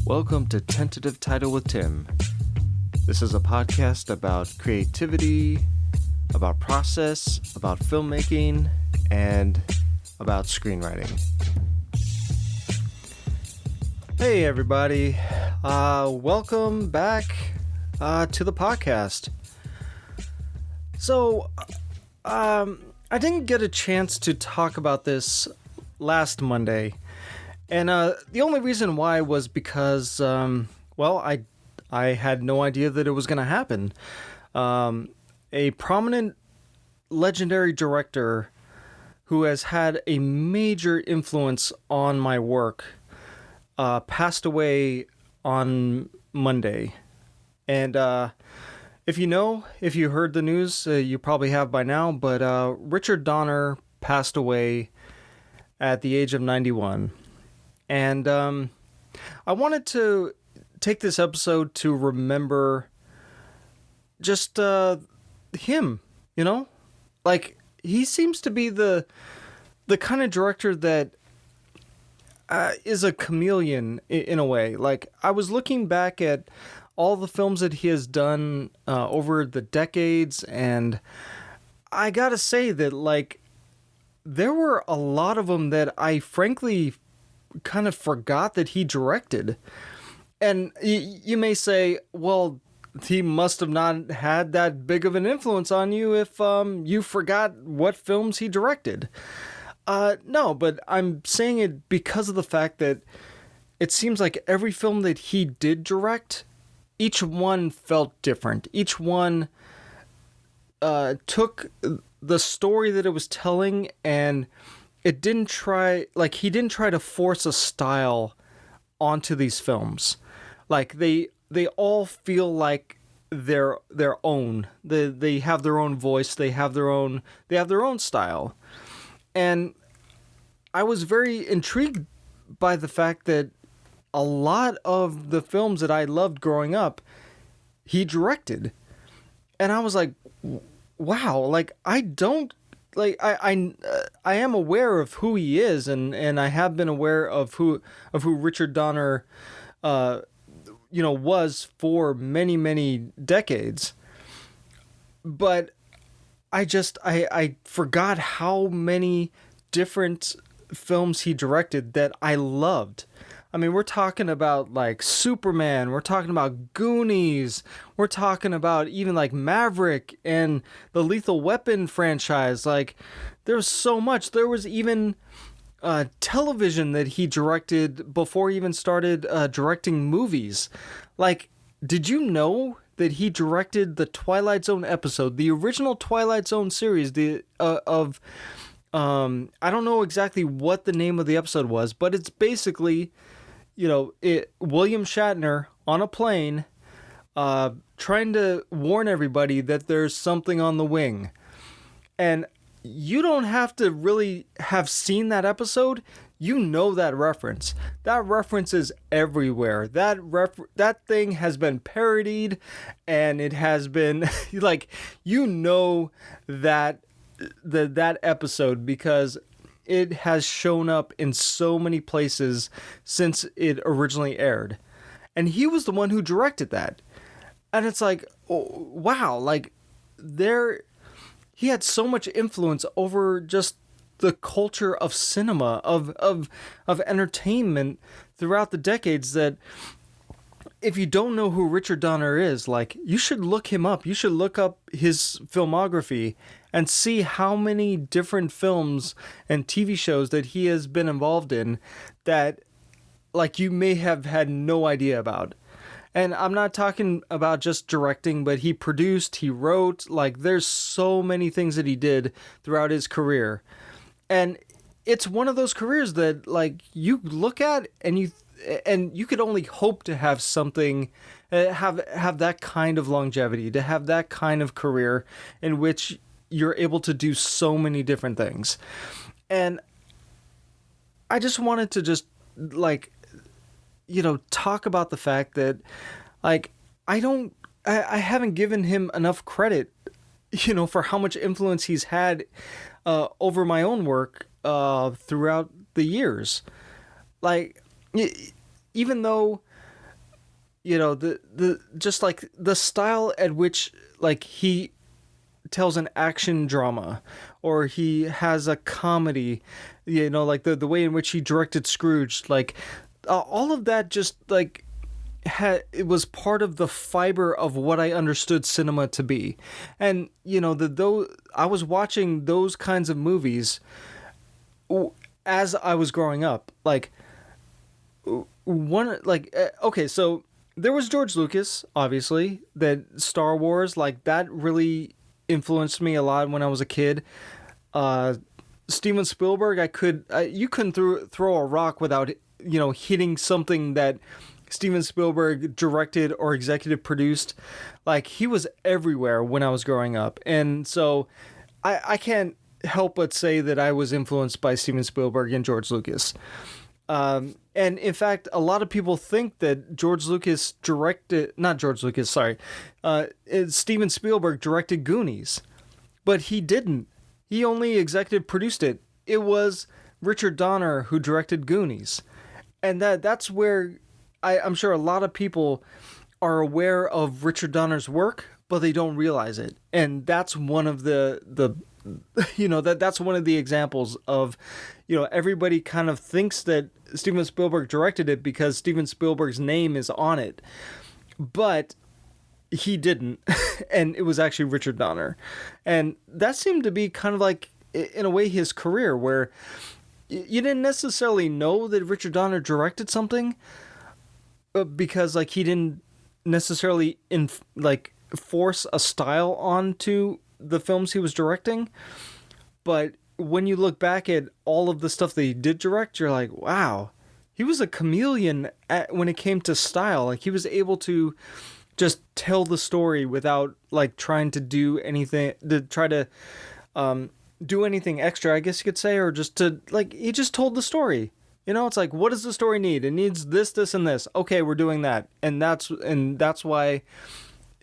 Welcome to Tentative Title with Tim. This is a podcast about creativity, about process, about filmmaking, and about screenwriting. Hey everybody, welcome back to the podcast. So, I didn't get a chance to talk about this last Monday. And the only reason why was because, I had no idea that it was going to happen. A prominent, legendary director who has had a major influence on my work passed away on Monday. And if you heard the news, you probably have by now, but Richard Donner passed away at the age of 91. And I wanted to take this episode to remember just him, Like, he seems to be the kind of director that is a chameleon in a way. Like, I was looking back at all the films that he has done over the decades, and I gotta say that, like, there were a lot of them that I frankly kind of forgot that he directed. And you may say, well, he must have not had that big of an influence on you if you forgot what films he directed. No, but I'm saying it because of the fact that it seems like every film that he did direct, each one felt different. Each one took the story that it was telling, and he didn't try to force a style onto these films. Like, they all feel like their own. They have their own voice. They have their own style. And I was very intrigued by the fact that a lot of the films that I loved growing up, he directed. And I was like, wow, like, I am aware of who he is, and I have been aware of who Richard Donner was for many, many decades. But I forgot how many different films he directed that I loved. I mean, we're talking about, like, Superman, we're talking about Goonies, we're talking about even, like, Maverick and the Lethal Weapon franchise. Like, there was so much. There was even television that he directed before he even started directing movies. Like, did you know that he directed the Twilight Zone episode, the original Twilight Zone series, I don't know exactly what the name of the episode was, but it's basically, William Shatner on a plane, trying to warn everybody that there's something on the wing. And you don't have to really have seen that episode. You know that reference. That reference is everywhere. That thing has been parodied, and it has been like, that episode, because it has shown up in so many places since it originally aired. And he was the one who directed that. And it's like, oh, wow, like, he had so much influence over just the culture of cinema, of entertainment throughout the decades, that if you don't know who Richard Donner is, like, you should look him up. You should look up his filmography and see how many different films and TV shows that he has been involved in that, like, you may have had no idea about. And I'm not talking about just directing, but he produced, he wrote, like, there's so many things that he did throughout his career. And it's one of those careers that, like, you look at and you could only hope to have something, have that kind of longevity, to have that kind of career in which you're able to do so many different things. And I just wanted to just, like, talk about the fact that, like, I haven't given him enough credit, for how much influence he's had over my own work throughout the years. Like, even though the just like the style at which like he tells an action drama, or he has a comedy, like the way in which he directed Scrooge, like all of that just like it was part of the fiber of what I understood cinema to be. And though I was watching those kinds of movies as I was growing up, like okay, so there was George Lucas, obviously, that Star Wars, like that really influenced me a lot when I was a kid. Steven Spielberg, you couldn't throw a rock without hitting something that Steven Spielberg directed or executive produced. Like, he was everywhere when I was growing up, and so I can't help but say that I was influenced by Steven Spielberg and George Lucas. And in fact, a lot of people think that Steven Spielberg directed Goonies, but he didn't. He only executive produced it. It was Richard Donner who directed Goonies. And that's where I'm sure a lot of people are aware of Richard Donner's work, but they don't realize it. And that's one of that's one of the examples of, everybody kind of thinks that Steven Spielberg directed it because Steven Spielberg's name is on it, but he didn't. And it was actually Richard Donner. And that seemed to be kind of like, in a way, his career, where you didn't necessarily know that Richard Donner directed something, because like he didn't necessarily force a style onto the films he was directing. But when you look back at all of the stuff that he did direct, you're like, wow, he was a chameleon when it came to style. Like, he was able to just tell the story without like trying to do anything do anything extra, I guess you could say, or just to like, he just told the story. It's like, what does the story need? It needs this, this, and this. Okay, we're doing that. And that's why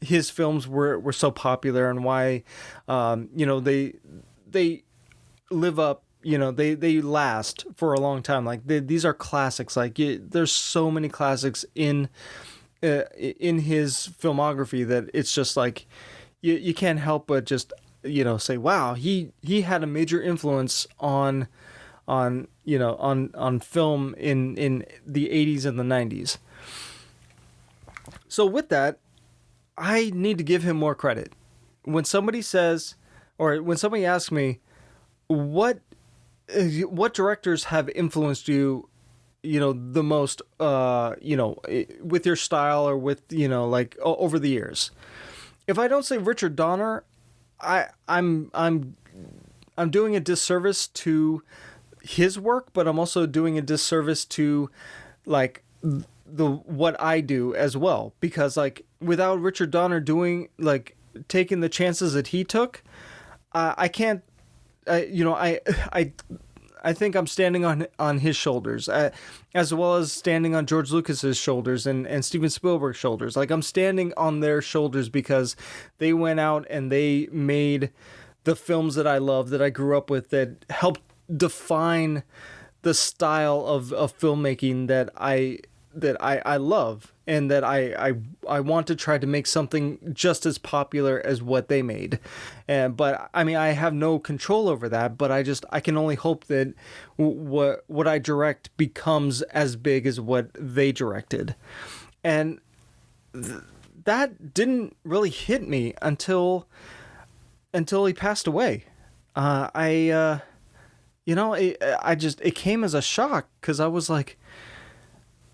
his films were so popular, and why they live up, they last for a long time. Like, these are classics. Like, there's so many classics in his filmography that it's just like you can't help but just say, wow, he had a major influence on film in the 80s and the 90s. So with that, I need to give him more credit. When somebody says, or when somebody asks me, what directors have influenced you, the most, with your style, or with, over the years. If I don't say Richard Donner, I'm doing a disservice to his work, but I'm also doing a disservice to like what I do as well, because like without Richard Donner taking the chances that he took, I can't. I think I'm standing on his shoulders, as well as standing on George Lucas's shoulders and Steven Spielberg's shoulders. Like, I'm standing on their shoulders because they went out and they made the films that I love, that I grew up with, that helped define the style of filmmaking that I love, and that I want to try to make something just as popular as what they made. But I mean, I have no control over that, but I can only hope that what I direct becomes as big as what they directed. And that didn't really hit me until he passed away. It came as a shock, because I was like,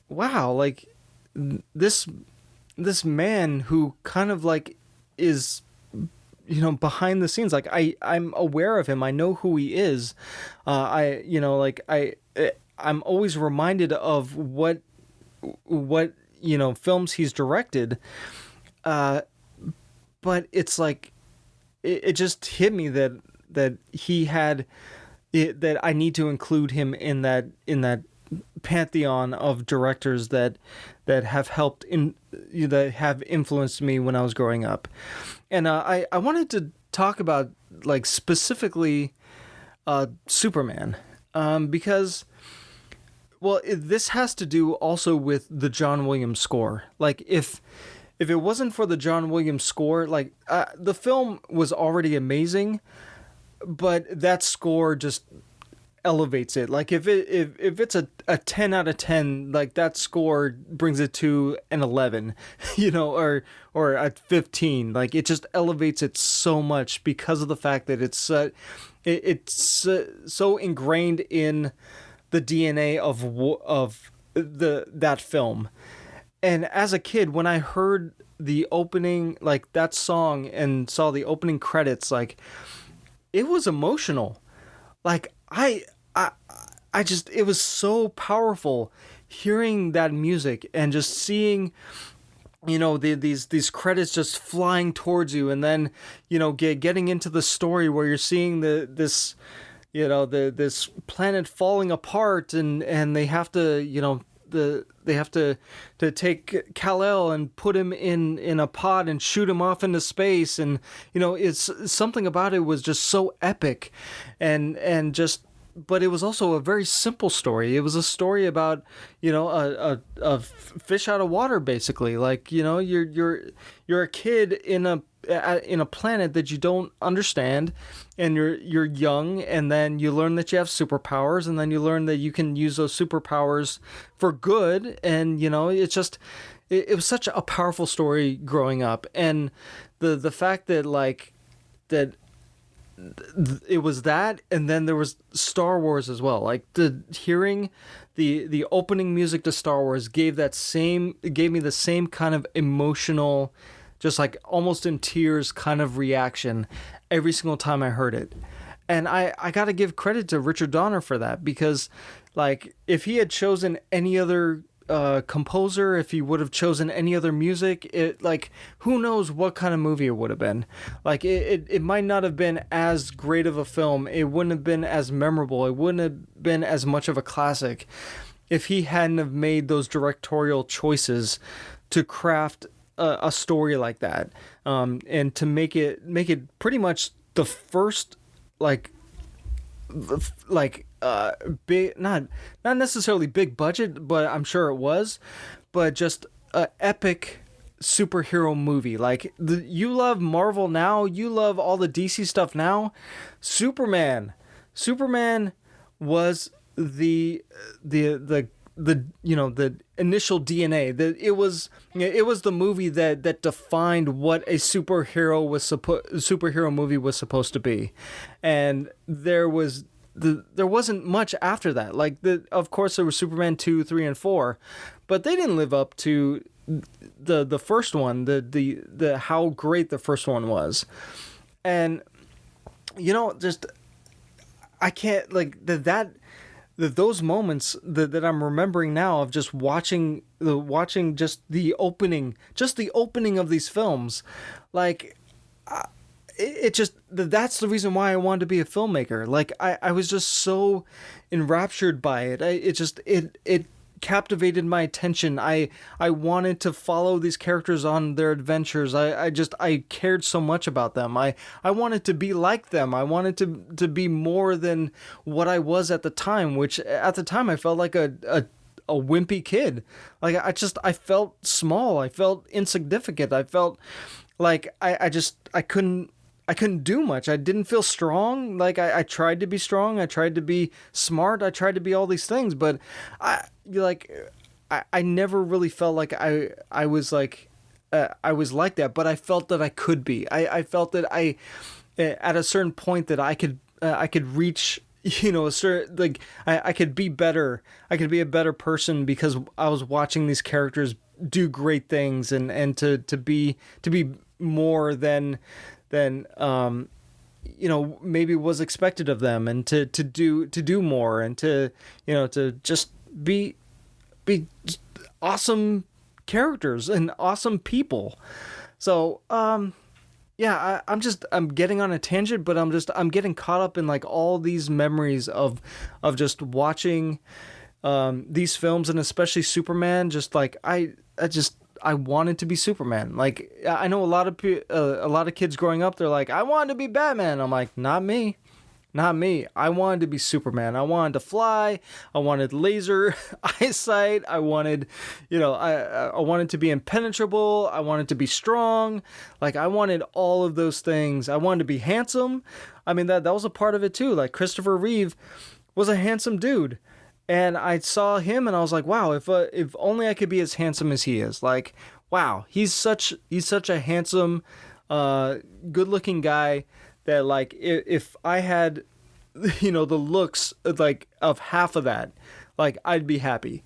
wow, like this man who kind of like is, behind the scenes, like I'm aware of him. I know who he is. I'm always reminded of what films he's directed. But it's like, it just hit me that he had that I need to include him in that pantheon of directors that have helped that have influenced me when I was growing up. And I wanted to talk about, like, specifically Superman, because Well, this has to do also with the John Williams score. Like, if it wasn't for the John Williams score, like, the film was already amazing, but that score just elevates it. Like, if it's a 10 out of 10, like, that score brings it to an 11, or at 15. Like, it just elevates it so much because of the fact that it's so ingrained in the DNA of that film. And as a kid, when I heard the opening, like, that song, and saw the opening credits, like, it was emotional. Like, I just, it was so powerful hearing that music and just seeing, these credits just flying towards you, and then, getting into the story where you're seeing this planet falling apart, and they have to, they have to take Kal-El and put him in a pod and shoot him off into space, and it's something about it was just so epic, and just. But it was also a very simple story. It was a story about, a fish out of water, basically. Like, you're a kid in a planet that you don't understand, and you're young, and then you learn that you have superpowers, and then you learn that you can use those superpowers for good, and it's just it was such a powerful story growing up, and the fact that it was that, and then there was Star Wars as well. Like, hearing the opening music to Star Wars gave me the same kind of emotional, just like almost in tears kind of reaction every single time I heard it. And I got to give credit to Richard Donner for that, because, like, if he had chosen any other composer, if he would have chosen any other music, it, like, who knows what kind of movie it would have been. Like, it might not have been as great of a film. It wouldn't have been as memorable. It wouldn't have been as much of a classic if he hadn't have made those directorial choices to craft a story like that, and to make it pretty much the first, big, not necessarily big budget, but I'm sure it was, but just a epic superhero movie. Like, you love Marvel now, you love all the DC stuff now. Superman was the initial DNA. That it was the movie that defined what a superhero movie was supposed to be, and there wasn't much after that. Like, of course there was Superman 2, 3, and 4, but they didn't live up to the first one, the how great the first one was. And just, I can't, like, those moments that I'm remembering now of just watching just the opening of these films, like, it just, that's the reason why I wanted to be a filmmaker. Like, I was just so enraptured by it. It captivated my attention. I wanted to follow these characters on their adventures. I cared so much about them. I wanted to be like them. I wanted to be more than what I was at the time, which at the time I felt like a wimpy kid. Like, I felt small. I felt insignificant. I felt like I couldn't do much. I didn't feel strong. Like, I tried to be strong. I tried to be smart. I tried to be all these things, but I never really felt like I was like that, but I felt that I could be. I felt that at a certain point that I could reach, a certain, like, I could be better. I could be a better person because I was watching these characters do great things, and to be more than maybe was expected of them, and to do more, and to just be awesome characters and awesome people. So I'm getting on a tangent, but I'm getting caught up in, like, all these memories of just watching these films, and especially Superman. Just like I wanted to be Superman. Like, I know a lot of kids growing up, they're like, I wanted to be Batman. I'm like, not me. Not me. I wanted to be Superman. I wanted to fly. I wanted laser eyesight. I wanted, I wanted to be impenetrable. I wanted to be strong. Like, I wanted all of those things. I wanted to be handsome. I mean, that was a part of it too. Like, Christopher Reeve was a handsome dude. And I saw him and I was like, wow, if only I could be as handsome as he is. Like, wow, he's such a handsome, good-looking guy that, like, if I had, the looks like of half of that, like, I'd be happy,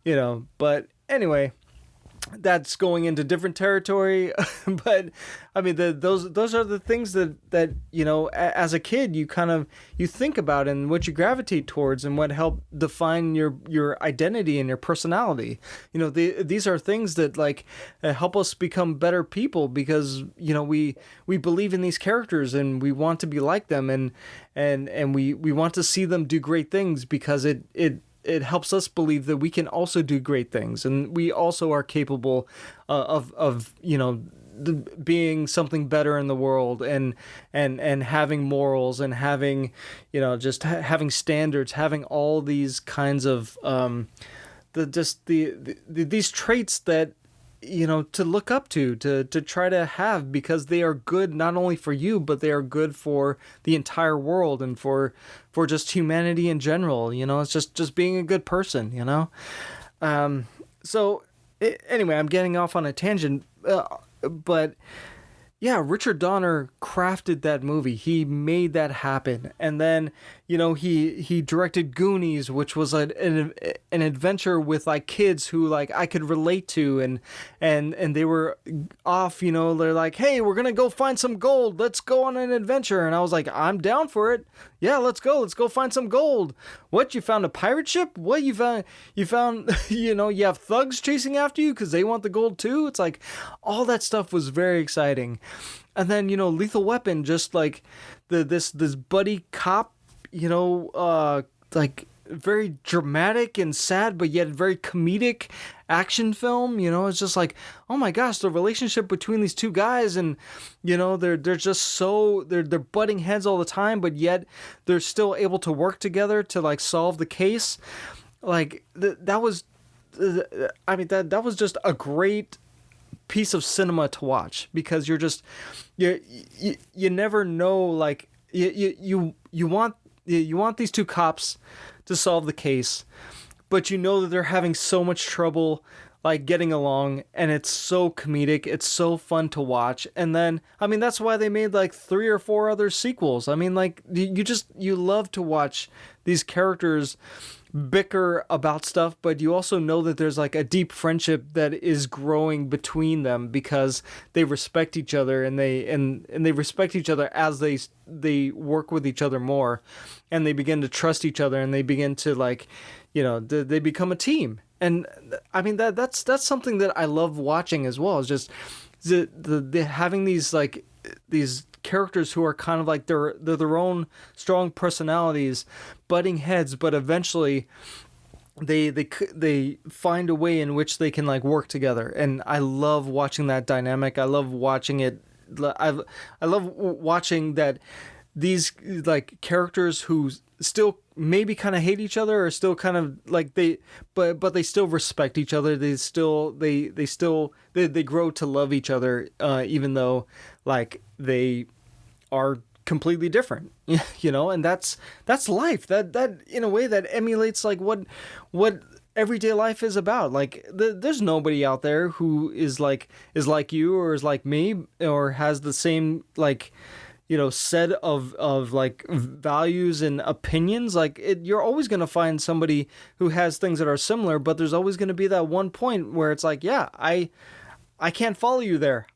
But anyway, that's going into different territory. But I mean, those are the things that as a kid you think about and what you gravitate towards and what help define your identity and your personality. These are things that, like, help us become better people because we believe in these characters and we want to be like them, and we want to see them do great things because it helps us believe that we can also do great things, and we also are capable of being something better in the world, and having morals, and having just having standards, having all these kinds of these traits that to look up to try to have, because they are good not only for you, but they are good for the entire world and for just humanity in general. It's just being a good person, Anyway, I'm getting off on a tangent, but yeah, Richard Donner crafted that movie. He made that happen. And then, he directed Goonies, which was an adventure with, like, kids who, like, I could relate to, and they were off, they're like, hey, we're going to go find some gold. Let's go on an adventure. And I was like, I'm down for it. Yeah, let's go find some gold. What, you found a pirate ship? What, you found, you have thugs chasing after you because they want the gold too? It's like, all that stuff was very exciting. And then, Lethal Weapon, just like this buddy cop, like, very dramatic and sad, but yet very comedic action film. It's just like, oh my gosh, the relationship between these two guys, and they're just so they're butting heads all the time, but yet they're still able to work together to, like, solve the case. Like, that was that was just a great piece of cinema to watch, because you're just you never know, like, you want these two cops to solve the case, but that they're having so much trouble, like, getting along, and it's so comedic, it's so fun to watch. And then, I mean, that's why they made, like, 3 or 4 other sequels. I mean, like, you love to watch these characters bicker about stuff, but you also know that there's, like, a deep friendship that is growing between them because they respect each other, and they respect each other as they work with each other more, and they begin to trust each other, and they begin to, like, they become a team. And I mean, that's something that I love watching as well. Is just the having these, like, these characters who are kind of like they're their own strong personalities, butting heads, but eventually they find a way in which they can, like, work together. And I love watching that dynamic. I love watching it. I love watching that these, like, characters who still maybe kind of hate each other, or still kind of like but they still respect each other. They grow to love each other, even though, like, they are completely different, and that's life. That in a way that emulates, like, what everyday life is about. Like, there's nobody out there who is like you, or is like me, or has the same, like, set of like values and opinions. Like, you're always going to find somebody who has things that are similar, but there's always going to be that one point where it's like, yeah, I can't follow you there.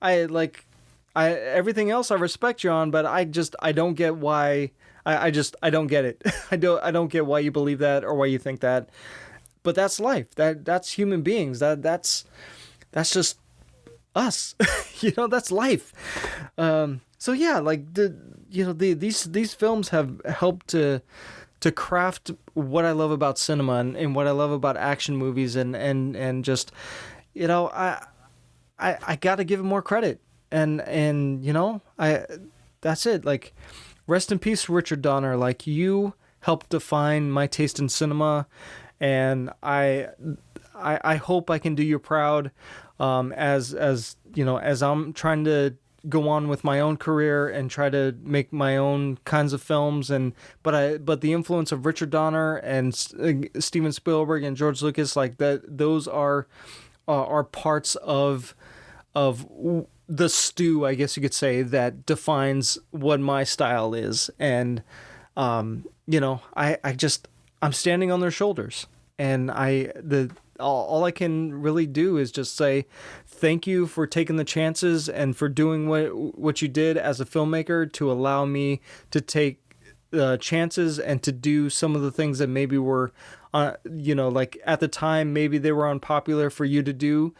Everything else I respect you on, but I don't get why. I don't get it. I don't get why you believe that or why you think that. But that's life. That's human beings. That's just us. That's life. So yeah, like, these films have helped to craft what I love about cinema, and what I love about action movies, and just, I got to give it more credit. And that's it. Like, rest in peace, Richard Donner. Like, you helped define my taste in cinema, and I hope I can do you proud, as you know, as I'm trying to go on with my own career and try to make my own kinds of films. But the influence of Richard Donner and Steven Spielberg and George Lucas, like that, those are parts of the stew, I guess you could say, that defines what my style is. And you know, I'm standing on their shoulders, and all I can really do is just say thank you for taking the chances and for doing what you did as a filmmaker to allow me to take chances and to do some of the things that maybe were, you know, like at the time, maybe they were unpopular for you to do,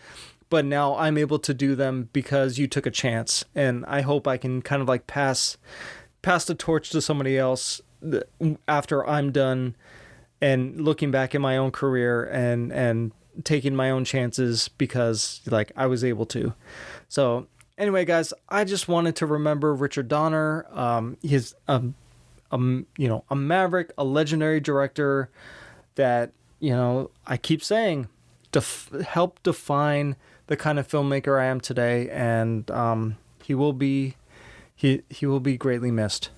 but now I'm able to do them because you took a chance. And I hope I can kind of like pass the torch to somebody else after I'm done, and looking back at my own career and taking my own chances because like I was able to. So anyway, guys, I just wanted to remember Richard Donner. He's you know, a maverick, a legendary director that, you know, I keep saying helped define the kind of filmmaker I am today, and he will be greatly missed.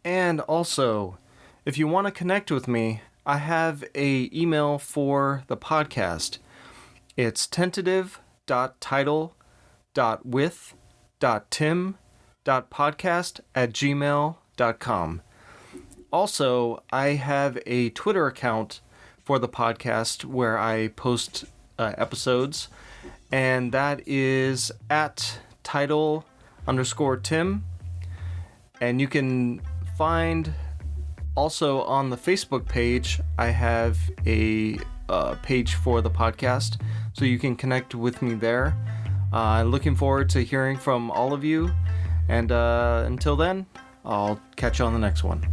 And also, if you want to connect with me, I have a email for the podcast. It's tentative.title.with.tim.podcast@gmail.com. Also, I have a Twitter account for the podcast where I post episodes, and that is @title_Tim. And you can find also on the Facebook page, I have a page for the podcast, so you can connect with me there. Looking forward to hearing from all of you, and until then, I'll catch you on the next one.